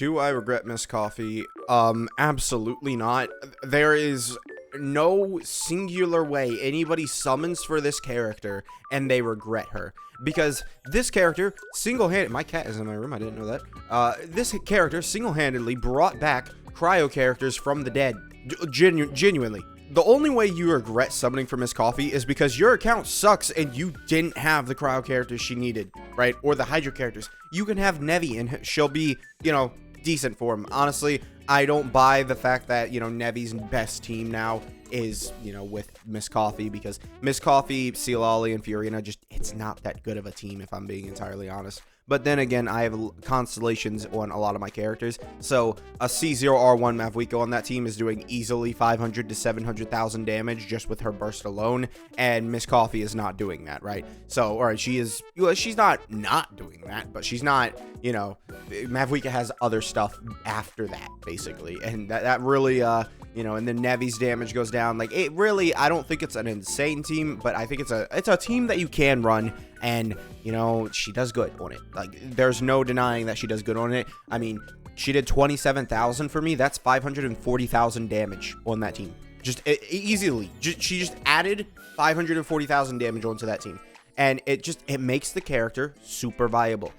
Do I regret Miss Coffee? Absolutely not. There is no singular way anybody summons for this character and they regret her. Because this character single-handed... My cat is in my room, I didn't know that. This character single-handedly brought back cryo characters from the dead. Genuinely. The only way you regret summoning for Miss Coffee is because your account sucks and you didn't have the cryo characters she needed, right? Or the Hydro characters. You can have Nevi and she'll be, decent for him. Honestly, I don't buy the fact that, Nevi's best team now is, with Miss Coffee, because Miss Coffee, Sealali, and Fiorina, it's not that good of a team, if I'm being entirely honest. But then again, I have constellations on a lot of my characters, so a C0R1 Mavwiko on that team is doing easily 500 to 700,000 damage just with her burst alone, and Miss Coffee is not doing that, right? So, alright, she's not doing that, but she's not, Mavwiko has other stuff after that, basically, and that really, and then Nevi's damage goes down. Like, it really, I don't think it's an insane team, but I think it's a team that you can run, and, she does good on it. Like, there's no denying that she does good on it. I mean, she did 27,000 for me. That's 540,000 damage on that team. Just easily. She just added 540,000 damage onto that team. And it makes the character super viable.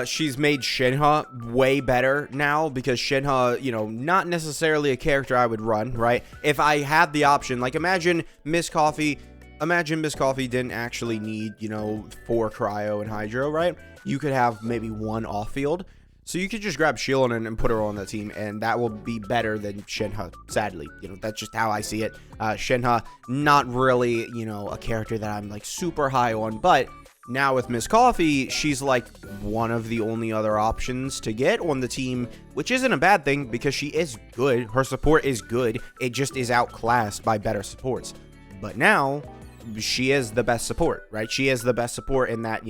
She's made Shinha way better now, because Shinha, not necessarily a character I would run, right? If I had the option, like, imagine Miss Coffee didn't actually need, 4 cryo and hydro, right? You could have maybe 1 off field. So you could just grab Shieldon and put her on the team, and that will be better than Shinha, sadly. That's just how I see it. Shinha, not really, a character that I'm, like, super high on, but now with Miss Coffee, she's like one of the only other options to get on the team, which isn't a bad thing because she is good. Her support is good. It just is outclassed by better supports. But now she is the best support, right? She is the best support in that,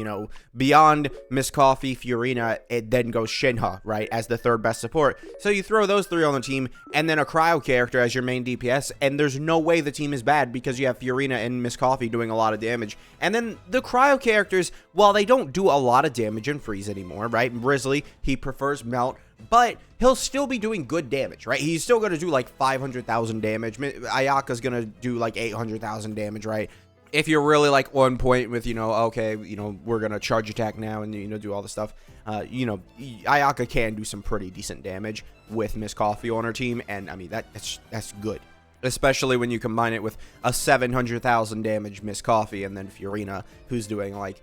beyond Miss Coffee, Fiorina, it then goes Shinha, right, as the third best support. So you throw those 3 on the team, and then a cryo character as your main DPS, and there's no way the team is bad because you have Fiorina and Miss Coffee doing a lot of damage. And then the cryo characters, while they don't do a lot of damage in freeze anymore, right? Grizzly, he prefers melt, but he'll still be doing good damage, right? He's still going to do like 500,000 damage. Ayaka's going to do like 800,000 damage, right? If you're really like on point with, okay, we're going to charge attack now and, do all the stuff, Ayaka can do some pretty decent damage with Miss Coffee on her team. And I mean, that's good, especially when you combine it with a 700,000 damage Miss Coffee and then Fiorina, who's doing like,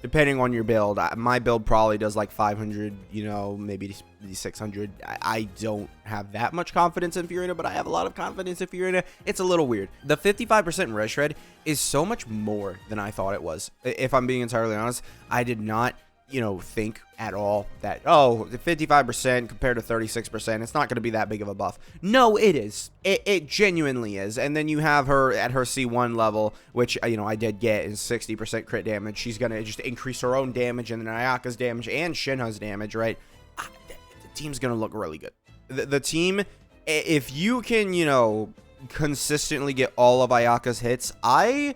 depending on your build. My build probably does like 500, maybe 600. I don't have that much confidence in Fiorina, but I have a lot of confidence in Fiorina. It's a little weird. The 55% res shred is so much more than I thought it was. If I'm being entirely honest, I did not, think at all that, the 55% compared to 36%, it's not going to be that big of a buff. No, it is. It genuinely is. And then you have her at her C1 level, which, I did get, is 60% crit damage. She's going to just increase her own damage and then Ayaka's damage and Shinha's damage, right? The team's going to look really good. The team, if you can, consistently get all of Ayaka's hits, I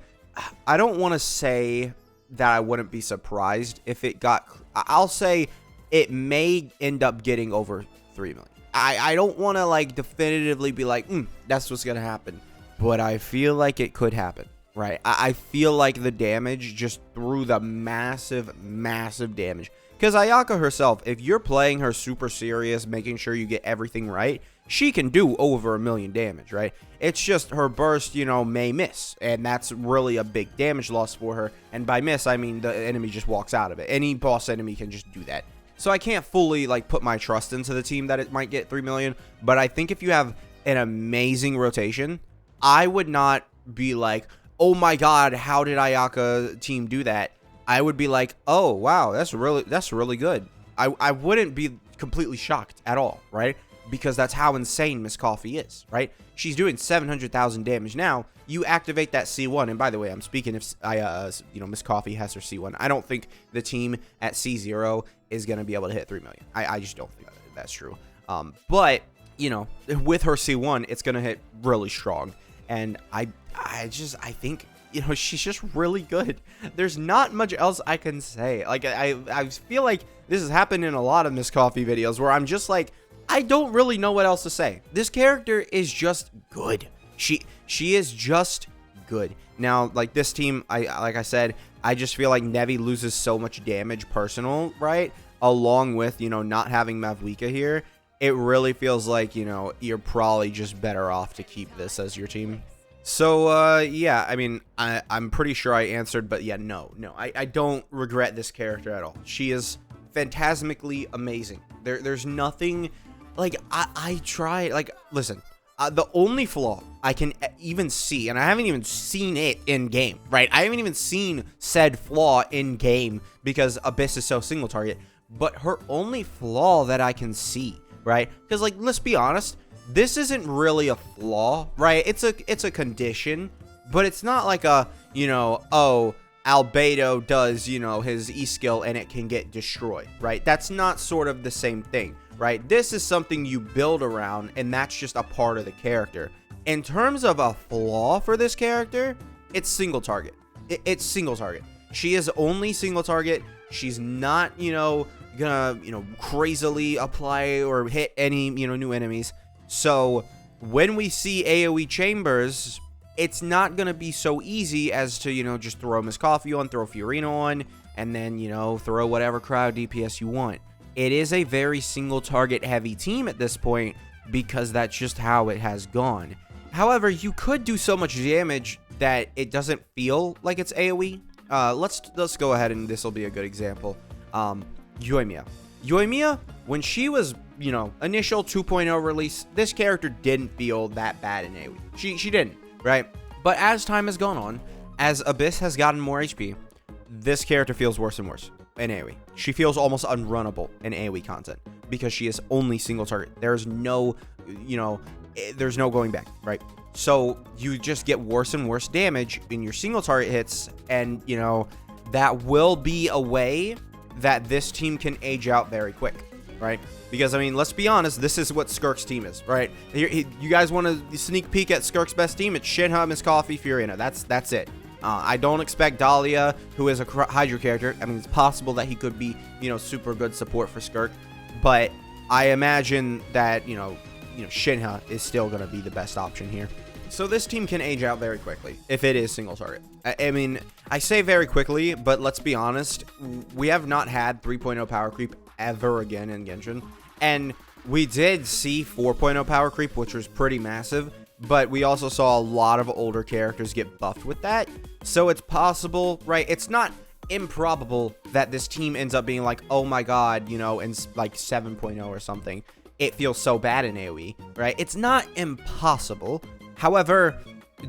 don't want to say that I wouldn't be surprised if it got... I'll say it may end up getting over 3 million. I don't want to, like, definitively be like, that's what's going to happen. But I feel like it could happen, right? I feel like the damage just through the massive, massive damage. Because Ayaka herself, if you're playing her super serious, making sure you get everything right, she can do over 1 million damage, right? It's just her burst, may miss. And that's really a big damage loss for her. And by miss, I mean the enemy just walks out of it. Any boss enemy can just do that. So I can't fully, like, put my trust into the team that it might get 3 million. But I think if you have an amazing rotation, I would not be like, oh my god, how did Ayaka team do that? I would be like, oh, wow, that's really good. I wouldn't be completely shocked at all, right? Because that's how insane Miss Coffee is, right? She's doing 700,000 damage now. You activate that C1, and by the way, I'm speaking if Miss Coffee has her C1. I don't think the team at C0 is going to be able to hit 3 million. I just don't think that's true. But with her C1, it's going to hit really strong. And I think you know, she's just really good. There's not much else I can say. Like, I feel like this has happened in a lot of Miss Coffee videos where I'm just like, I don't really know what else to say. This character is just good. She is just good. Now, like, this team, like I said, I just feel like Nevi loses so much damage personal, right? Along with, you know, not having Mavwika here. It really feels like, you know, you're probably just better off to keep this as your team. So, yeah, I mean, I'm pretty sure I answered, but yeah, no, I don't regret this character at all. She is phantasmically amazing. There's nothing, like, I try, like, listen, the only flaw I can even see, and I haven't even seen it in game, right? I haven't even seen said flaw in game because Abyss is so single target, but her only flaw that I can see, right? Because, like, let's be honest, this isn't really a flaw, right? It's a condition, but it's not like a, you know, oh, Albedo does, you know, his E-skill and it can get destroyed, right? That's not sort of the same thing, right? This is something you build around, and that's just a part of the character. In terms of a flaw for this character, it's single target. It's single target. She is only single target. She's not, you know, gonna, you know, crazily apply or hit any, you know, new enemies. So when we see AoE chambers, it's not going to be so easy as to, you know, just throw Miss Coffee on, throw Fiorina on, and then, you know, throw whatever cryo DPS you want. It is a very single target heavy team at this point because that's just how it has gone. However, you could do so much damage that it doesn't feel like it's AoE. Let's go ahead, and this will be a good example. Yoimiya. Yoimiya, when she was, you know, initial 2.0 release, this character didn't feel that bad in AoE. She didn't, right? But as time has gone on, as Abyss has gotten more HP, this character feels worse and worse in AoE. She feels almost unrunnable in AoE content because she is only single target. There's no, you know, there's no going back, right? So you just get worse and worse damage in your single target hits, and, you know, that will be a way that this team can age out very quick, right? Because, I mean, let's be honest, this is what Skirk's team is, right? You guys want to sneak peek at Skirk's best team? It's Shinha, Miss Coffee, Fiorina. That's it. I don't expect Dahlia, who is a Hydra character. I mean, it's possible that he could be, you know, super good support for Skirk, but I imagine that, you know, Shinha is still going to be the best option here. So this team can age out very quickly if it is single target. I mean, I say very quickly, but let's be honest, we have not had 3.0 power creep ever again in Genshin. And we did see 4.0 power creep, which was pretty massive, but we also saw a lot of older characters get buffed with that. So it's possible, right? It's not improbable that this team ends up being like, oh my god, you know, in like 7.0 or something. It feels so bad in AoE, right? It's not impossible. However,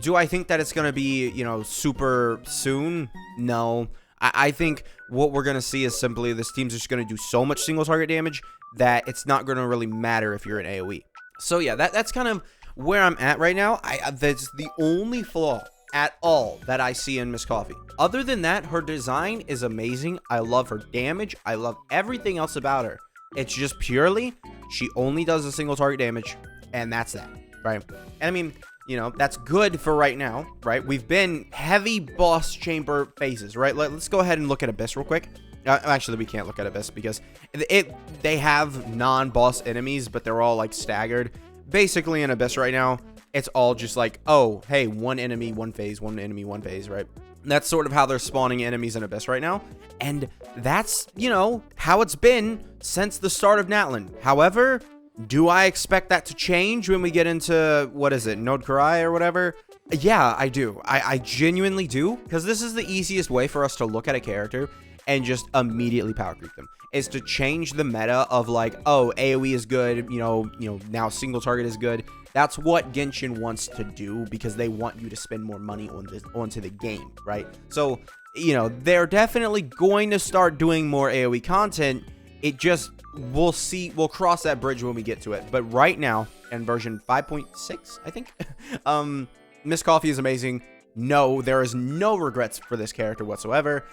do I think that it's going to be, you know, super soon? No. I think what we're going to see is simply this team's just going to do so much single target damage that it's not going to really matter if you're in AoE. So yeah, that's kind of where I'm at right now. That's the only flaw at all that I see in Miss Coffee. Other than that, her design is amazing. I love her damage. I love everything else about her. It's just purely, she only does a single target damage, and that's that, right? And I mean, you know, that's good for right now, right? We've been heavy boss chamber phases, right? Let's go ahead and look at Abyss real quick. Actually, we can't look at Abyss because they have non-boss enemies, but they're all like staggered. Basically, in Abyss right now, it's all just like, oh, hey, one enemy, one phase, one enemy, one phase, right? And that's sort of how they're spawning enemies in Abyss right now. And that's, you know, how it's been since the start of Natlan. However, do I expect that to change when we get into, what is it, Node Karai or whatever? Yeah, I do. I genuinely do, because this is the easiest way for us to look at a character and just immediately power creep them, is to change the meta of like, oh, AoE is good, you know, now single target is good. That's what Genshin wants to do because they want you to spend more money onto the game, right? So, you know, they're definitely going to start doing more AoE content. It just, we'll see, we'll cross that bridge when we get to it. But right now, in version 5.6, I think, Miss Coffee is amazing. No, there is no regrets for this character whatsoever.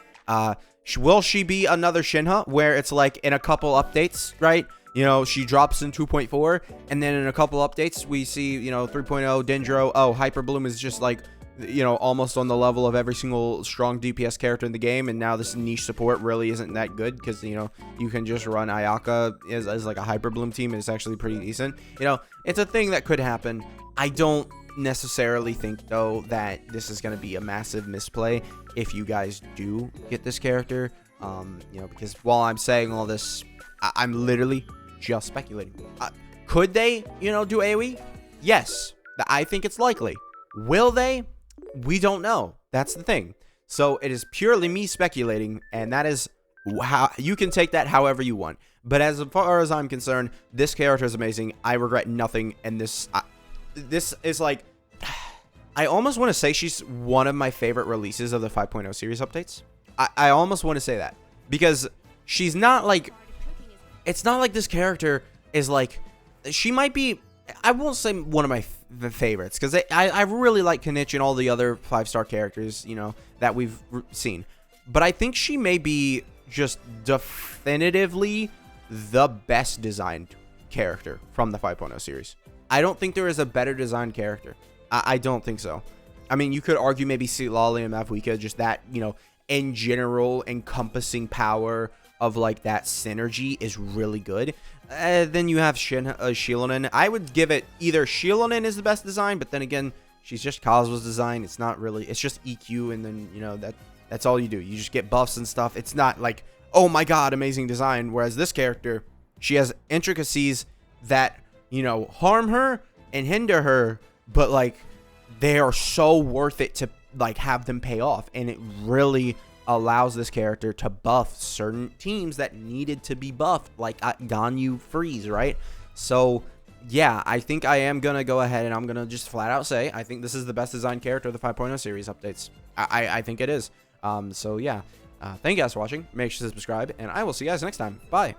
Will she be another Shinha where it's like in a couple updates, right? You know, she drops in 2.4, and then in a couple updates, we see, you know, 3.0, Dendro, oh, Hyper Bloom is just like you know, almost on the level of every single strong DPS character in the game, and now this niche support really isn't that good because, you know, you can just run Ayaka as like a Hyper Bloom team, and it's actually pretty decent. You know, it's a thing that could happen. I don't necessarily think, though, that this is going to be a massive misplay if you guys do get this character. You know, because while I'm saying all this, I'm literally just speculating. Could they, you know, do AoE? Yes, I think it's likely. Will they? We don't know. That's the thing. So it is purely me speculating, and that is how you can take that however you want. But as far as I'm concerned, this character is amazing. I regret nothing, and this is like, I almost want to say she's one of my favorite releases of the 5.0 series updates. I almost want to say that because she's not like, it's not like this character is like, she might be, I won't say one of my favorites because I really like Kanich and all the other 5-star characters, you know, that we've seen. But I think she may be just definitively the best designed character from the 5.0 series. I don't think there is a better designed character. I don't think so. I mean, you could argue maybe Lali and Mavuika, just that, you know, in general encompassing power of like that synergy is really good. Then you have Shilonen. I would give it either Shilonen is the best design, but then again, she's just Kazua's design. It's not really, it's just EQ, and then, you know, that's all you do. You just get buffs and stuff. It's not like, oh my god, amazing design. Whereas this character, she has intricacies that, you know, harm her and hinder her, but like they are so worth it to like have them pay off, and it really allows this character to buff certain teams that needed to be buffed, like Ganyu Freeze, right? So yeah, I think I am gonna go ahead and I'm gonna just flat out say I think this is the best designed character of the 5.0 series updates. I think it is. So yeah, thank you guys for watching. Make sure to subscribe, and I will see you guys next time. Bye.